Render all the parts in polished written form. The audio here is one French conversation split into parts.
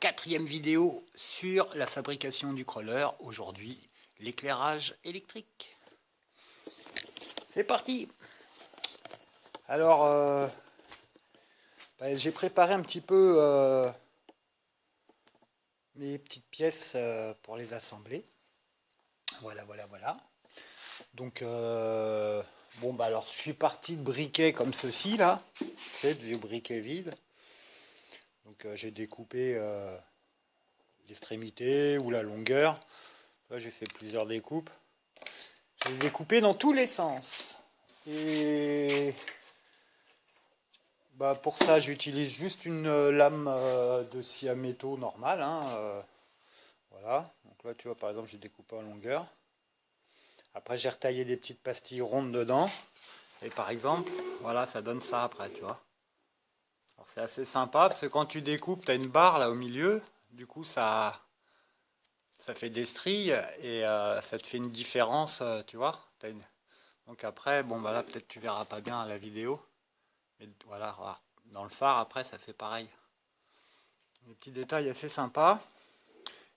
Quatrième vidéo sur la fabrication du crawler. Aujourd'hui, l'éclairage électrique. C'est parti. Alors, j'ai préparé un petit peu mes petites pièces pour les assembler. Voilà. Donc, alors je suis parti de briquets comme ceci là, c'est de vieux briquets vides. Donc j'ai découpé l'extrémité ou la longueur. Là j'ai fait plusieurs découpes. J'ai découpé dans tous les sens. Et pour ça j'utilise juste une lame de scie à métaux normale. Voilà. Donc là tu vois par exemple j'ai découpé en longueur. Après j'ai retaillé des petites pastilles rondes dedans. Et par exemple, voilà, ça donne ça après, tu vois. Alors c'est assez sympa parce que quand tu découpes, tu as une barre là au milieu. Du coup, ça fait des stries et ça te fait une différence, tu vois. Donc après, là peut-être tu verras pas bien la vidéo. Mais voilà, dans le phare après, ça fait pareil. Des petits détails assez sympas.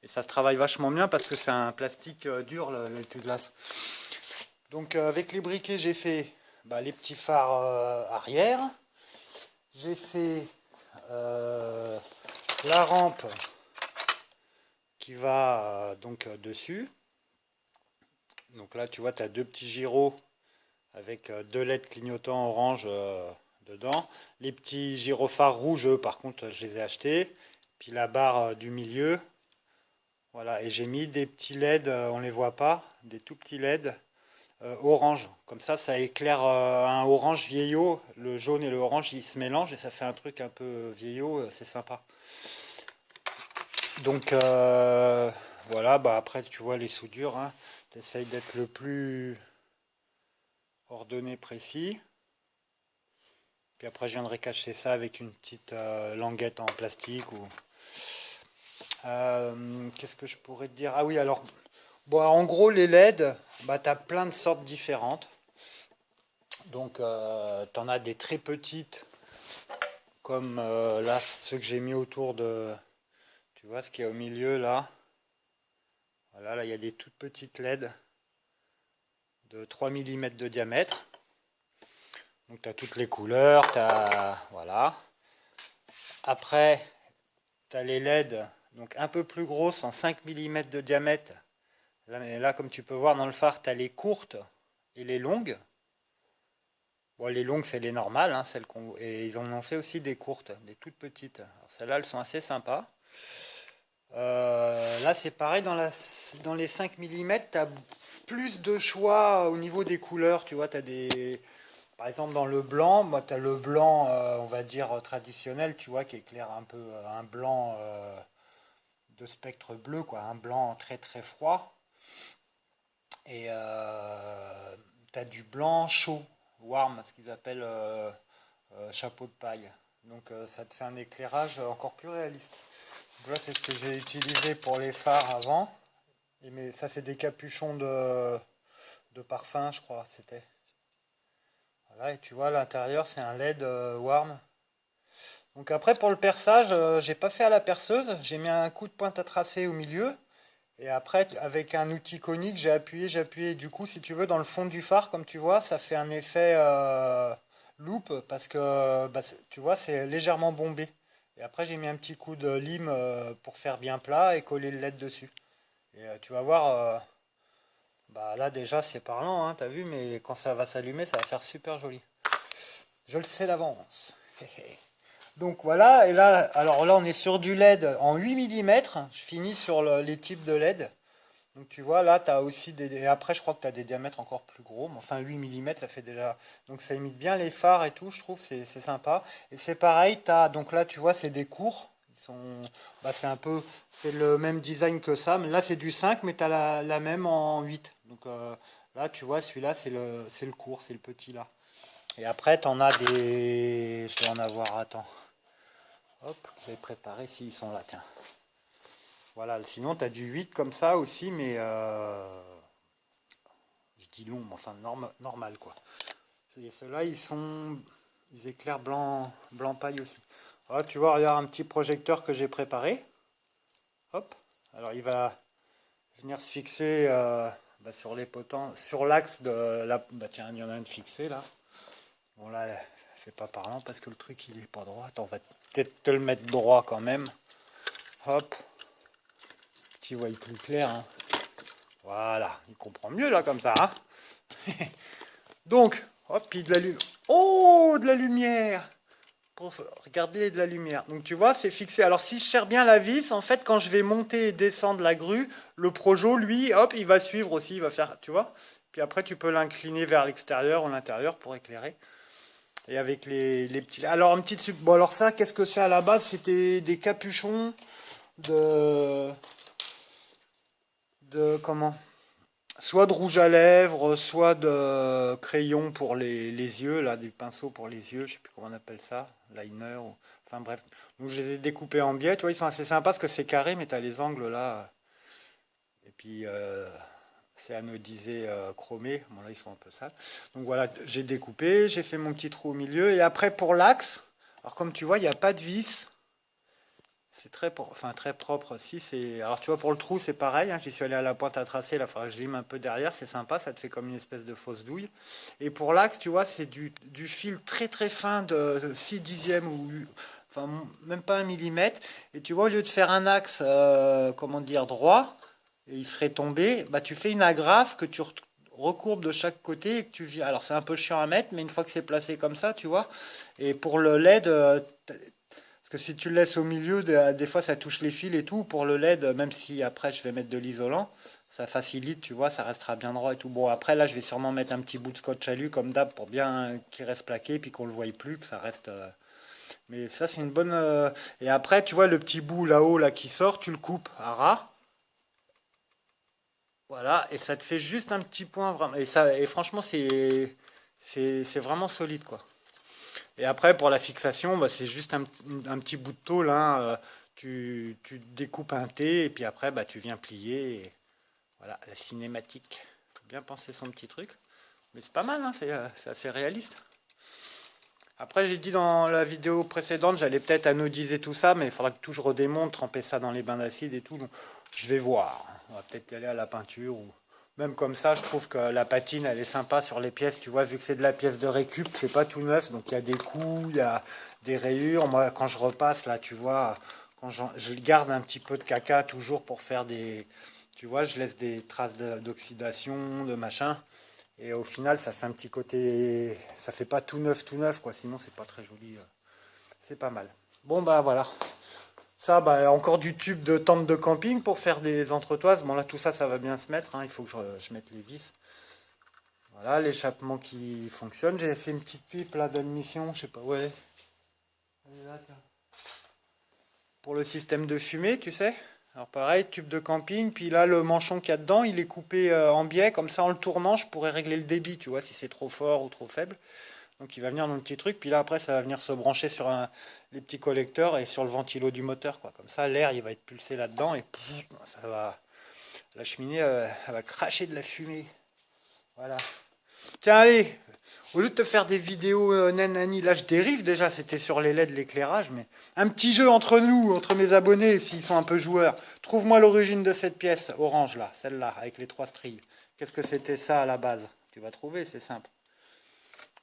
Et ça se travaille vachement bien parce que c'est un plastique dur, l'Altuglass. Donc avec les briquets, j'ai fait les petits phares arrière. J'ai fait la rampe qui va dessus. Donc là, tu vois, tu as deux petits gyros avec deux LED clignotants orange dedans. Les petits gyrophares rouges, eux, par contre, je les ai achetés. Puis la barre du milieu. Voilà, et j'ai mis des petits LED, on ne les voit pas, des tout petits LED orange. Comme ça éclaire un orange vieillot. Le jaune et le orange, ils se mélangent et ça fait un truc un peu vieillot, c'est sympa. Donc voilà, après tu vois les soudures, tu essayes d'être le plus ordonné, précis. Puis après je viendrai cacher ça avec une petite languette en plastique. Qu'est-ce que je pourrais te dire? Ah oui, alors, en gros les LED, tu as plein de sortes différentes. Donc tu en as des très petites, comme là ceux que j'ai mis autour de... Tu vois ce qu'il y a au milieu là? Voilà, là il y a des toutes petites LED de 3 mm de diamètre. Donc tu as toutes les couleurs, voilà. Après, tu as les LED, donc un peu plus grosses, en 5 mm de diamètre. Là, comme tu peux voir dans le phare, tu as les courtes et les longues. Les longues, c'est les normales, et ils en ont fait aussi des courtes, des toutes petites. Alors celles-là, elles sont assez sympas. Là, c'est pareil, dans les 5 mm, tu as plus de choix au niveau des couleurs. Tu vois, tu as des... Par exemple, dans le blanc, tu as le blanc, on va dire, traditionnel, tu vois, qui éclaire un peu un blanc de spectre bleu, quoi, un blanc très très froid. Et tu as du blanc chaud, warm, ce qu'ils appellent chapeau de paille. Donc ça te fait un éclairage encore plus réaliste. Donc là, c'est ce que j'ai utilisé pour les phares avant. Mais ça, c'est des capuchons de parfum, je crois, c'était. Voilà, et tu vois, à l'intérieur, c'est un LED warm. Donc après, pour le perçage, j'ai pas fait à la perceuse. J'ai mis un coup de pointe à tracer au milieu. Et après, avec un outil conique, j'ai appuyé. Et du coup, si tu veux, dans le fond du phare, comme tu vois, ça fait un effet loupe parce que, tu vois, c'est légèrement bombé. Et après, j'ai mis un petit coup de lime pour faire bien plat et coller le LED dessus. Et tu vas voir, là déjà, c'est parlant, t'as vu, mais quand ça va s'allumer, ça va faire super joli. Je le sais d'avance. Donc voilà, et là, alors là on est sur du LED en 8 mm, je finis sur les types de LED. Donc tu vois, là tu as aussi et après je crois que tu as des diamètres encore plus gros, mais enfin 8 mm ça fait déjà... Donc ça imite bien les phares et tout, je trouve, c'est sympa. Et c'est pareil, donc là tu vois c'est des courts, c'est un peu, c'est le même design que ça, mais là c'est du 5, mais tu as la même en 8. Donc là tu vois, celui-là c'est le court, c'est le petit là. Et après tu en as des... Je vais en avoir, attends. Hop, je vais préparer s'ils sont là, tiens. Voilà, sinon tu as du 8 comme ça aussi, mais je dis long, mais enfin normal quoi. Et ceux-là, ils éclairent blanc paille aussi. Voilà, tu vois, regarde un petit projecteur que j'ai préparé. Hop. Alors il va venir se fixer sur les potents, sur l'axe de la... Bah tiens, il y en a un de fixé là. Bon là, c'est pas parlant parce que le truc il est pas droit. Attends, on va peut-être te le mettre droit quand même. Hop. Tu vois, il est plus clair. Hein. Voilà, il comprend mieux là comme ça. Hein. Donc, hop, puis de la lumière. Oh, de la lumière. Pour regarder de la lumière. Donc tu vois, c'est fixé. Alors si je serre bien la vis, en fait, quand je vais monter et descendre la grue, le projo, lui, hop, il va suivre aussi, il va faire, tu vois. Puis après, tu peux l'incliner vers l'extérieur ou l'intérieur pour éclairer. Et avec les petits... Alors, un petit... Bon, alors ça, qu'est-ce que c'est à la base? C'était des capuchons de... Comment? Soit de rouge à lèvres, soit de crayon pour les yeux, là, des pinceaux pour les yeux, je sais plus comment on appelle ça, liner, enfin bref. Donc je les ai découpés en biais, tu vois, ils sont assez sympas parce que c'est carré, mais tu as les angles là. Et puis c'est anodisé chromé, bon là ils sont un peu sales. Donc voilà, j'ai découpé, j'ai fait mon petit trou au milieu, et après pour l'axe, alors comme tu vois, il n'y a pas de vis. C'est très propre. Si, alors tu vois, pour le trou, c'est pareil. Hein, j'y suis allé à la pointe à tracer. Là, il faudra que je lime un peu derrière. C'est sympa. Ça te fait comme une espèce de fausse douille. Et pour l'axe, tu vois, c'est du fil très très fin de 6 dixièmes ou enfin, même pas 1 millimètre. Et tu vois, au lieu de faire un axe, comment dire, droit, et il serait tombé, bah, tu fais une agrafe que tu recourbes de chaque côté et que tu viens. Alors, c'est un peu chiant à mettre, mais une fois que c'est placé comme ça, tu vois. Et pour le LED, parce que si tu le laisses au milieu, des fois ça touche les fils et tout. Pour le LED, même si après je vais mettre de l'isolant, ça facilite, tu vois, ça restera bien droit et tout. Bon, après là, je vais sûrement mettre un petit bout de scotch alu comme d'hab pour bien qu'il reste plaqué, puis qu'on le voie plus, que ça reste. Mais ça, c'est une bonne. Et après, tu vois, le petit bout là-haut là qui sort, tu le coupes à ras. Voilà, et ça te fait juste un petit point vraiment. Et franchement, c'est vraiment solide quoi. Et après, pour la fixation, bah, c'est juste un petit bout de tôle. Hein, tu découpes un T et puis après, bah, tu viens plier. Et voilà, la cinématique. Faut bien penser son petit truc. Mais c'est pas mal, hein, c'est assez réaliste. Après, j'ai dit dans la vidéo précédente, j'allais peut-être anodiser tout ça, mais il faudra que tout je redémonte, tremper ça dans les bains d'acide et tout. Donc, je vais voir. On va peut-être y aller à la peinture ou même comme ça. Je trouve que la patine, elle est sympa sur les pièces. Tu vois, vu que c'est de la pièce de récup, c'est pas tout neuf. Donc, il y a des coups, il y a des rayures. Moi, quand je repasse, là, tu vois, quand je garde un petit peu de caca toujours pour faire des. Tu vois, je laisse des traces d'oxydation, de machin. Et au final, ça fait un petit côté. Ça fait pas tout neuf, quoi. Sinon, c'est pas très joli. C'est pas mal. Bon, bah voilà. Ça, bah, encore du tube de tente de camping pour faire des entretoises. Bon, là, tout ça, ça va bien se mettre. Hein. Il faut que je mette les vis. Voilà, l'échappement qui fonctionne. J'ai fait une petite pipe là d'admission. Je sais pas où elle est. Elle est là, tiens. Pour le système de fumée, tu sais. Alors pareil, tube de camping, puis là le manchon qu'il y a dedans, il est coupé en biais, comme ça en le tournant, je pourrais régler le débit, tu vois, si c'est trop fort ou trop faible. Donc il va venir dans le petit truc, puis là après ça va venir se brancher sur les petits collecteurs et sur le ventilo du moteur, quoi. Comme ça l'air il va être pulsé là-dedans et pouf, ça va, la cheminée elle va cracher de la fumée. Voilà. Tiens allez, au lieu de te faire des vidéos nanani, là je dérive déjà, c'était sur les LED, l'éclairage, mais un petit jeu entre nous, entre mes abonnés, s'ils sont un peu joueurs. Trouve-moi l'origine de cette pièce orange là, celle-là, avec les 3 stries. Qu'est-ce que c'était ça à la base? Tu vas trouver, c'est simple.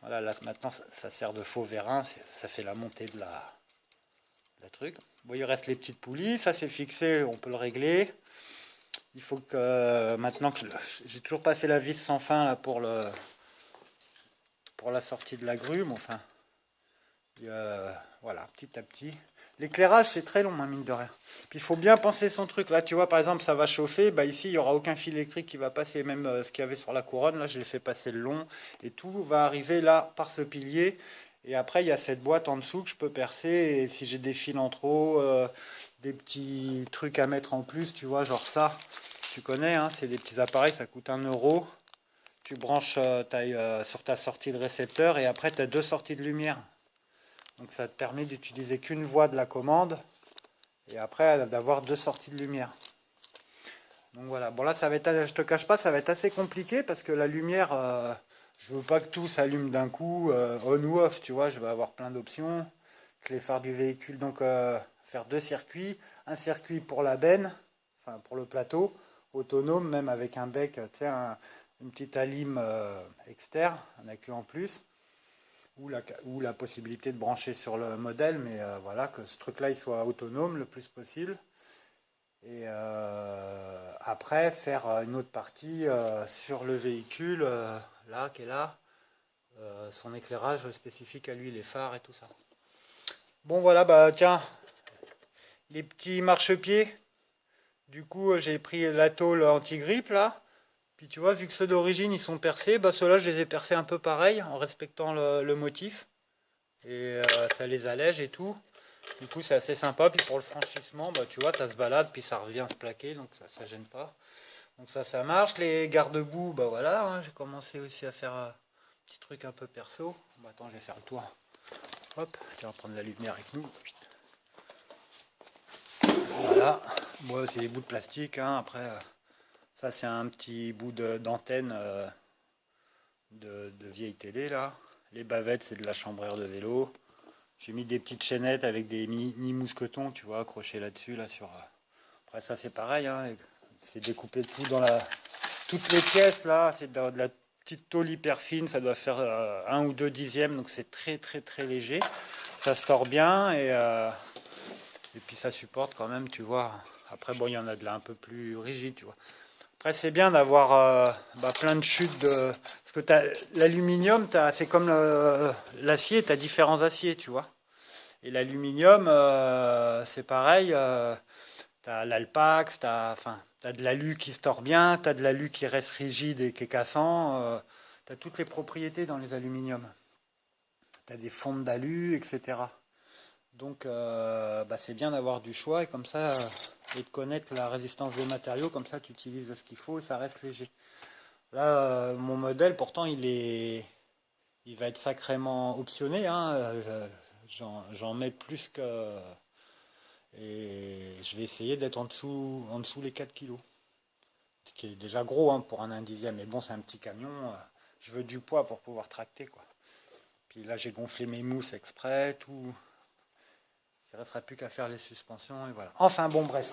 Voilà, là maintenant ça sert de faux vérin, ça fait la montée de la truc. Bon, il reste les petites poulies, ça c'est fixé, on peut le régler. Il faut que maintenant que j'ai toujours pas fait la vis sans fin là pour la sortie de la grue, mais enfin, voilà, petit à petit. L'éclairage, c'est très long, hein, mine de rien. Puis il faut bien penser son truc. Là, tu vois, par exemple, ça va chauffer. Bah, ici, il n'y aura aucun fil électrique qui va passer. Même ce qu'il y avait sur la couronne, là, je l'ai fait passer le long. Et tout va arriver là, par ce pilier. Et après, il y a cette boîte en dessous que je peux percer. Et si j'ai des fils en trop, des petits trucs à mettre en plus, tu vois, genre ça, tu connais, hein, c'est des petits appareils, ça coûte 1 €. Tu branches sur ta sortie de récepteur et après tu as 2 sorties de lumière. Donc ça te permet d'utiliser qu'une voie de la commande et après d'avoir 2 sorties de lumière. Donc voilà, bon là ça va être, je te cache pas, ça va être assez compliqué parce que la lumière, je veux pas que tout s'allume d'un coup, on ou off, tu vois, je vais avoir plein d'options. Les phares du véhicule, donc faire 2 circuits, un circuit pour la benne, enfin pour le plateau, autonome, même avec un bec, tu sais, une petite alime externe, un accu en plus, ou la possibilité de brancher sur le modèle, mais voilà, que ce truc-là il soit autonome le plus possible. Et après, faire une autre partie sur le véhicule, là, qui est là, son éclairage spécifique à lui, les phares et tout ça. Bon, voilà, bah tiens, les petits marchepieds. Du coup, j'ai pris la tôle anti-grippe, là. Puis tu vois, vu que ceux d'origine, ils sont percés, bah ceux-là, je les ai percés un peu pareil, en respectant le motif. Et ça les allège et tout. Du coup, c'est assez sympa. Puis pour le franchissement, bah, tu vois, ça se balade, puis ça revient se plaquer, donc ça gêne pas. Donc ça marche. Les garde-boue, bah voilà, hein, j'ai commencé aussi à faire un petit truc un peu perso. Bah, attends, je vais faire le tour. Hop, tiens, on va prendre la lumière avec nous. Voilà. Moi, c'est des bouts de plastique. Hein. Après, ça, c'est un petit bout d'antenne de vieille télé, là. Les bavettes, c'est de la chambrure de vélo. J'ai mis des petites chaînettes avec des mini mousquetons, tu vois, accrochés là-dessus, là sur. Après ça c'est pareil, hein, c'est découpé tout dans toutes les pièces là, c'est de la petite tôle hyper fine, ça doit faire 1 ou 2 dixièmes, donc c'est très très très léger. Ça se tord bien et puis ça supporte quand même, tu vois. Après bon, il y en a de là un peu plus rigide, tu vois. Après c'est bien d'avoir plein de chutes de. Parce que l'aluminium, c'est comme l'acier, tu as différents aciers, tu vois. Et l'aluminium, c'est pareil, tu as l'alpax, tu as de l'alu qui se tord bien, tu as de l'alu qui reste rigide et qui est cassant, tu as toutes les propriétés dans les aluminiums. Tu as des fonds d'alu, etc. Donc c'est bien d'avoir du choix et comme ça, et de connaître la résistance des matériaux, comme ça tu utilises ce qu'il faut et ça reste léger. Là, mon modèle, pourtant, il va être sacrément optionné. Hein. J'en mets plus que. Et je vais essayer d'être en dessous les 4 kilos. Ce qui est déjà gros hein, pour un 1/10. Mais bon, c'est un petit camion. Je veux du poids pour pouvoir tracter. Quoi. Puis là, j'ai gonflé mes mousses exprès. Tout. Il ne restera plus qu'à faire les suspensions. Et voilà. Enfin, bon, bref.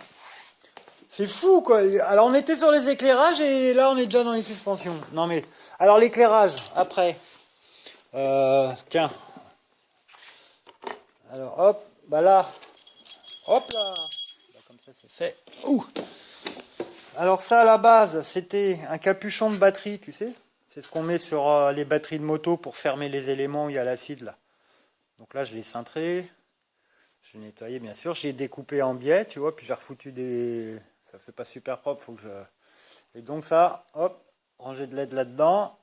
C'est fou, quoi. Alors, on était sur les éclairages et là, on est déjà dans les suspensions. Non, mais. Alors, l'éclairage, après. Tiens. Alors, hop. Bah là. Hop là. Bah, comme ça, c'est fait. Ouh. Alors, ça, à la base, c'était un capuchon de batterie, tu sais. C'est ce qu'on met sur les batteries de moto pour fermer les éléments où il y a l'acide, là. Donc là, je l'ai cintré. Je l'ai nettoyé, bien sûr. J'ai découpé en biais, tu vois. Puis j'ai refoutu des. Ça fait pas super propre, faut que je. Et donc ça, hop, ranger de LED là-dedans.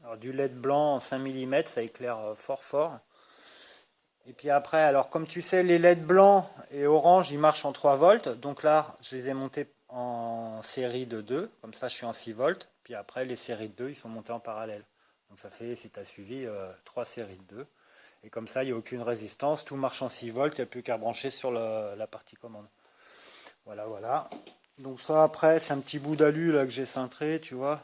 Alors du LED blanc en 5 mm, ça éclaire fort fort. Et puis après, alors comme tu sais, les LED blancs et orange, ils marchent en 3 volts. Donc là, je les ai montés en série de 2. Comme ça, je suis en 6 volts. Puis après, les séries de 2, ils sont montés en parallèle. Donc ça fait, si tu as suivi, 3 séries de 2. Et comme ça, il n'y a aucune résistance. Tout marche en 6 volts. Il n'y a plus qu'à brancher sur la partie commande. Voilà, voilà. Donc ça, après, c'est un petit bout d'alu là que j'ai cintré, tu vois.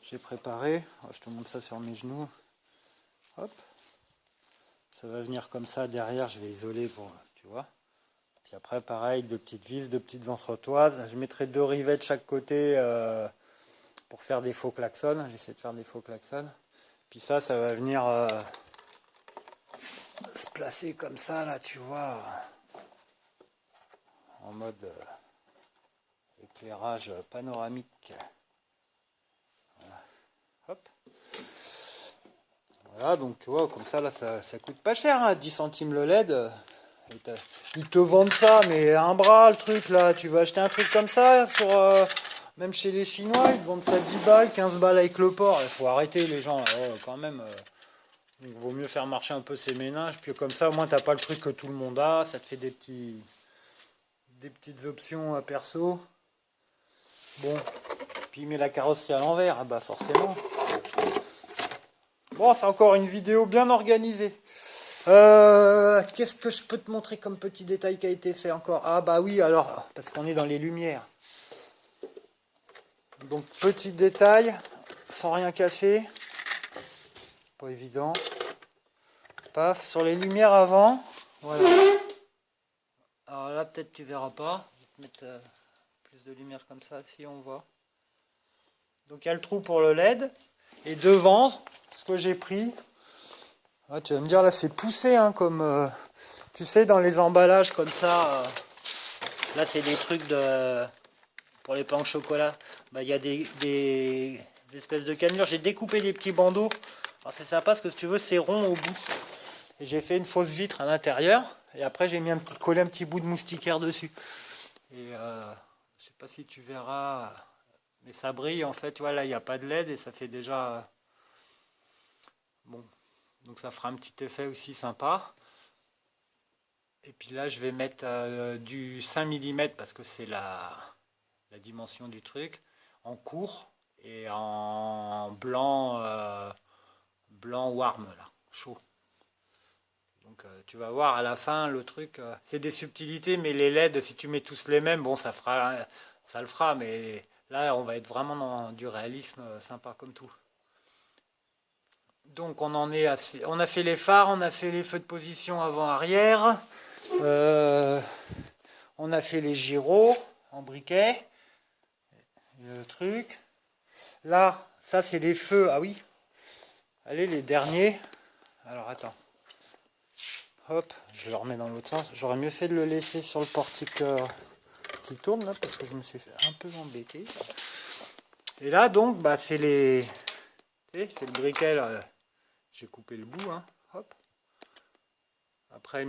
J'ai préparé. Je te montre ça sur mes genoux. Hop. Ça va venir comme ça. Derrière, je vais isoler pour, tu vois. Puis après, pareil, 2 petites vis, 2 petites entretoises. Je mettrai 2 rivets de chaque côté pour faire des faux klaxons. J'essaie de faire des faux klaxons. Puis ça va venir se placer comme ça, là, tu vois. En mode éclairage panoramique. Voilà. Hop. Voilà, donc tu vois, comme ça, là, ça coûte pas cher, hein, 10 centimes le LED. Ils te vendent ça, mais un bras, le truc, là. Tu vas acheter un truc comme ça, même chez les Chinois, ils te vendent ça 10 balles, 15 balles avec le port. Il faut arrêter, les gens, là, quand même. Il vaut mieux faire marcher un peu ses ménages, puis comme ça, au moins, t'as pas le truc que tout le monde a. Ça te fait des petites options perso. Bon, puis il met la carrosserie à l'envers, ah bah forcément. Bon, c'est encore une vidéo bien organisée. Qu'est-ce que je peux te montrer comme petit détail qui a été fait encore? Ah bah oui, alors, parce qu'on est dans les lumières. Donc, petit détail, sans rien casser. Pas évident. Paf, sur les lumières avant. Voilà. Alors là peut-être tu verras pas. Je vais te mettre plus de lumière comme ça, si on voit. Donc il y a le trou pour le LED. Et devant, ce que j'ai pris, ah, tu vas me dire là c'est poussé hein, comme tu sais dans les emballages comme ça. Là c'est des trucs pour les pains au chocolat. Bah, il y a des espèces de cannelures. J'ai découpé des petits bandeaux. Alors c'est sympa parce que si tu veux c'est rond au bout. Et j'ai fait une fausse vitre à l'intérieur. Et après j'ai mis collé un petit bout de moustiquaire dessus. Et je sais pas si tu verras, mais ça brille en fait. Tu vois là il n'y a pas de LED et ça fait déjà bon. Donc ça fera un petit effet aussi sympa. Et puis là je vais mettre du 5 mm parce que c'est la dimension du truc en court et en blanc blanc warm là, chaud. Donc tu vas voir à la fin le truc, c'est des subtilités mais les LED si tu mets tous les mêmes, bon ça le fera mais là on va être vraiment dans du réalisme sympa comme tout. Donc on en est assez, on a fait les phares, on a fait les feux de position avant-arrière, on a fait les gyros en briquet, le truc. Là, ça c'est les feux, ah oui, allez les derniers. Alors attends. Hop, je le remets dans l'autre sens. J'aurais mieux fait de le laisser sur le portique qui tourne là parce que je me suis fait un peu embêter. Et là donc bah c'est c'est le briquet là. J'ai coupé le bout hein. Hop. Après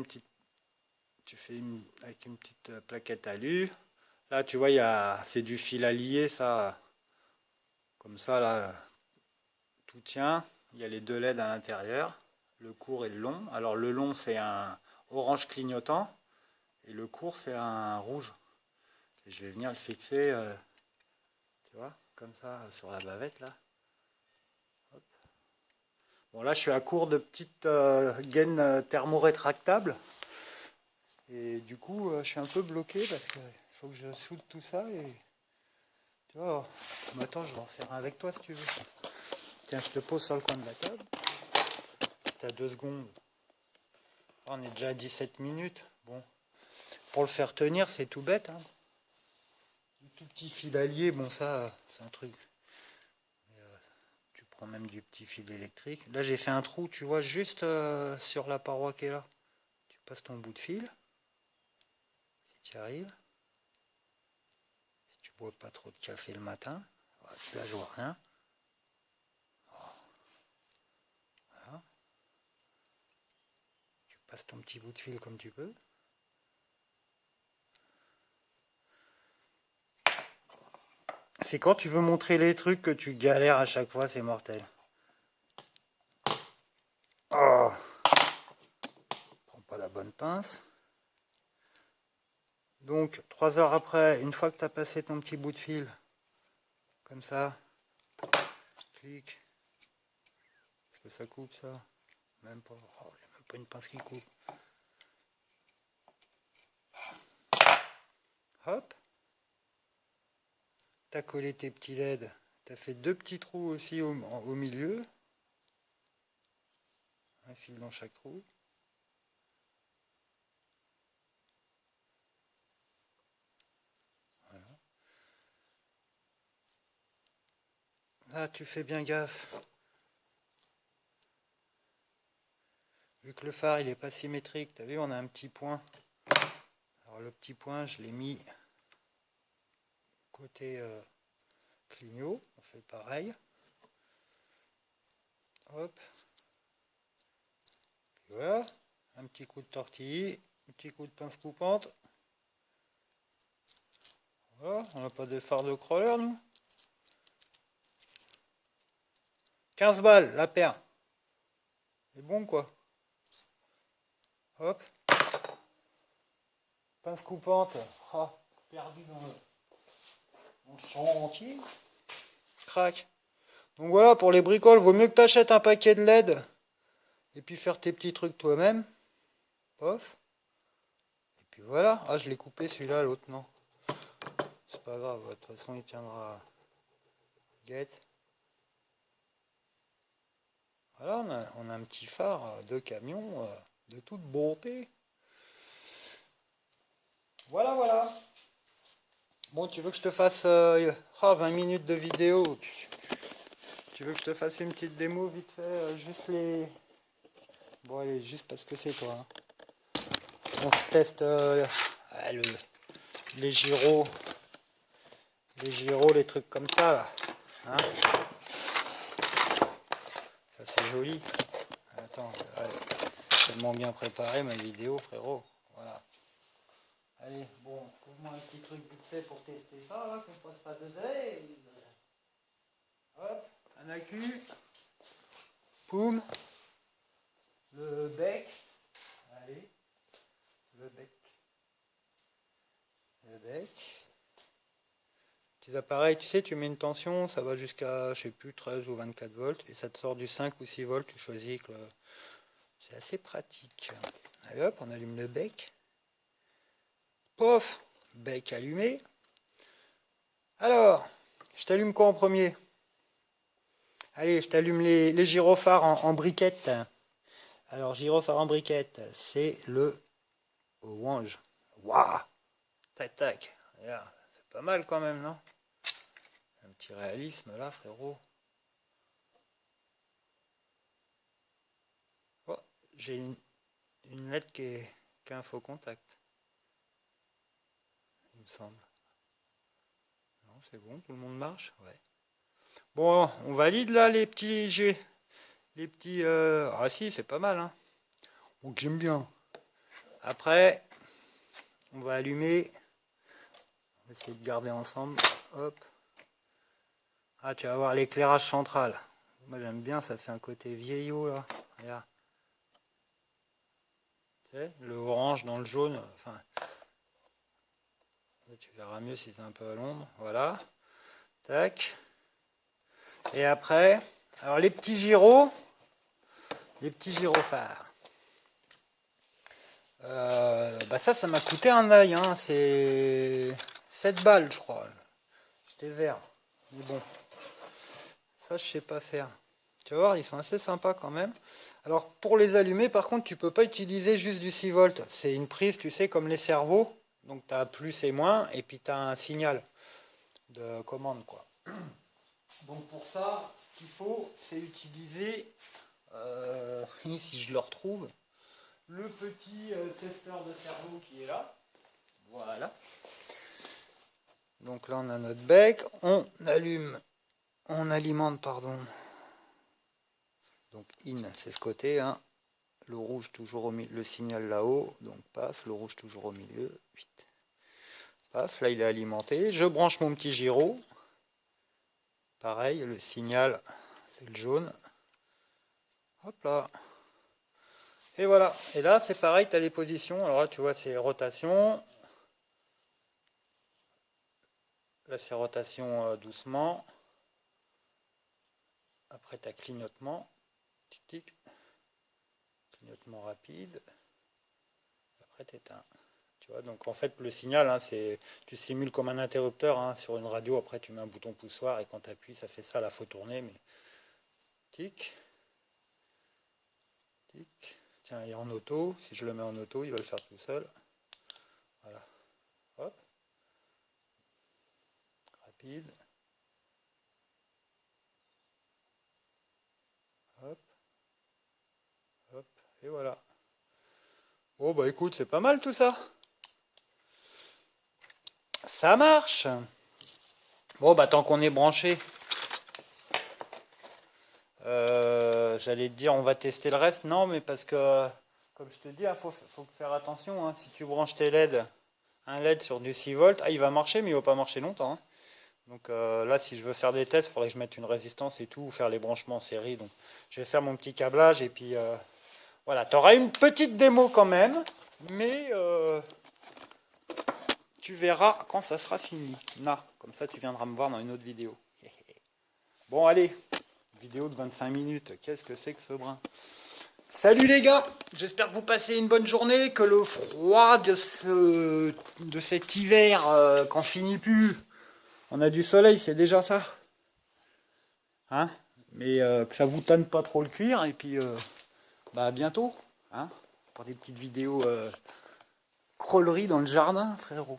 tu fais avec une petite plaquette alu. Là tu vois c'est du fil à lier ça. Comme ça là tout tient. Il y a les deux LED à l'intérieur. Le court et le long. Alors le long c'est un orange clignotant et le court c'est un rouge. Et je vais venir le fixer, tu vois, comme ça sur la bavette là. Hop. Bon là je suis à court de petites gaines thermorétractables et du coup je suis un peu bloqué parce qu'il faut que je soude tout ça et tu vois. Attends, je vais en faire un avec toi si tu veux. Tiens, je te pose sur le coin de la table. Si t'as 2 secondes. On est déjà à 17 minutes. Bon, pour le faire tenir, c'est tout bête. Hein. Du tout petit fil allié, bon ça, c'est un truc. Tu prends même du petit fil électrique. Là, j'ai fait un trou, tu vois, juste sur la paroi qui est là. Tu passes ton bout de fil. Si tu y arrives. Si tu bois pas trop de café le matin. Là, je vois rien. Voilà. Tu passes ton petit bout de fil comme tu peux. C'est quand tu veux montrer les trucs que tu galères à chaque fois, c'est mortel. Oh, prends pas la bonne pince. Donc 3 heures après, une fois que tu as passé ton petit bout de fil, comme ça, clic. Est-ce que ça coupe ça? Même pas. Oh, j'ai même pas une pince qui coupe. Hop. Tu as collé tes petits LED. Tu as fait 2 petits trous aussi au milieu. Un fil dans chaque trou. Voilà. Là, tu fais bien gaffe. Vu que le phare il est pas symétrique, tu as vu, on a un petit point. Alors le petit point, je l'ai mis côté clignot. On fait pareil. Hop. Puis voilà. Un petit coup de tortille. Un petit coup de pince coupante. Voilà. On n'a pas de phare de crawler, nous. 15 balles, la paire. C'est bon, quoi. Hop. Pince coupante. Oh, perdu dans le champ entier. Crac. Donc voilà, pour les bricoles, vaut mieux que tu achètes un paquet de LED et puis faire tes petits trucs toi-même. Pof. Et puis voilà. Ah, je l'ai coupé celui-là, l'autre non. C'est pas grave, de toute façon il tiendra. Guette. Voilà, on a un petit phare de camion de toute beauté. Voilà, voilà. Bon, tu veux que je te fasse 20 minutes de vidéo. Tu veux que je te fasse une petite démo vite fait, juste les... Bon, allez, juste parce que c'est toi. Hein. On se teste les gyros, les trucs comme ça, là. Hein, ça c'est joli. Attends, allez, tellement bien préparé ma vidéo, frérot. Voilà. Allez, bon, trouve-moi un petit truc vite fait pour tester ça, là, qu'on ne passe pas deux heures. Hop, un accu. Boum. Le bec. Allez, le bec. Le bec. Petits appareils, tu sais, tu mets une tension, ça va jusqu'à, je sais plus, 13 ou 24 volts, et ça te sort du 5 ou 6 volts, tu choisis que c'est assez pratique. Allez hop, on allume le bec. Pof, bec allumé. Alors, je t'allume quoi en premier? Allez, je t'allume les gyrophares en briquette. Alors, gyrophare en briquette, c'est le orange. Waouh! Tac, tac. Regarde, c'est pas mal quand même, non? Un petit réalisme là, frérot. Oh, j'ai une lettre qui a un faux contact. Il me semble. Non, c'est bon, tout le monde marche? Ouais. Bon, on valide là les petits G. Les petits. Ah si, c'est pas mal, hein. Donc j'aime bien. Après, on va allumer. On va essayer de garder ensemble. Hop. Ah, tu vas voir l'éclairage central. Moi j'aime bien, ça fait un côté vieillot là. Regarde. Tu sais, le orange dans le jaune. Enfin, tu verras mieux si c'est un peu à l'ombre. Voilà. Tac. Et après, alors les petits gyros, les petits gyrophares. Bah ça m'a coûté un œil. Hein. C'est 7 balles, je crois. J'étais vert. Mais bon, ça je sais pas faire. Tu vas voir, ils sont assez sympas quand même. Alors pour les allumer, par contre, tu peux pas utiliser juste du 6 volts. C'est une prise, tu sais, comme les cerveaux. Donc tu as plus et moins, et puis tu as un signal de commande, quoi. Donc pour ça, ce qu'il faut, c'est utiliser, si je le retrouve, le petit testeur de cerveau qui est là. Voilà. Donc là, on a notre bec. On allume, on alimente, pardon. Donc in, c'est ce côté, hein. Le rouge toujours au milieu, le signal là-haut. Donc paf, le rouge toujours au milieu. Paf, là il est alimenté. Je branche mon petit gyro. Pareil, le signal, c'est le jaune. Hop là. Et voilà. Et là, c'est pareil, tu as les positions. Alors là, tu vois, c'est rotation. Là, c'est rotation doucement. Après, tu as clignotement. Tic, tic. Clignotement rapide. Après, tu éteins. Tu vois, donc en fait, le signal, hein, tu simules comme un interrupteur hein, sur une radio. Après, tu mets un bouton poussoir et quand tu appuies, ça fait ça. Là, il faut tourner. Mais tic. Tic. Tiens, il est en auto. Si je le mets en auto, il va le faire tout seul. Voilà. Hop. Rapide. Hop. Hop. Et voilà. Bon, bah écoute, c'est pas mal tout ça. Ça marche. Bon, bah tant qu'on est branché, j'allais te dire on va tester le reste. Non, mais parce que, comme je te dis, il faut faire attention. Hein. Si tu branches tes LED, un LED sur du 6 volts, il va marcher, mais il va pas marcher longtemps. Hein. Donc là, si je veux faire des tests, il faudrait que je mette une résistance et tout, ou faire les branchements en série. Donc je vais faire mon petit câblage et puis voilà. Tu auras une petite démo quand même, mais tu verras quand ça sera fini. Comme ça, tu viendras me voir dans une autre vidéo. Bon, allez, vidéo de 25 minutes. Qu'est-ce que c'est que ce brin? Salut les gars, j'espère que vous passez une bonne journée, que le froid de cet hiver qu'en finit plus, on a du soleil, c'est déjà ça. Hein, mais que ça vous tanne pas trop le cuir, et puis bah, à bientôt hein, pour des petites vidéos Crôlerie dans le jardin, frérot.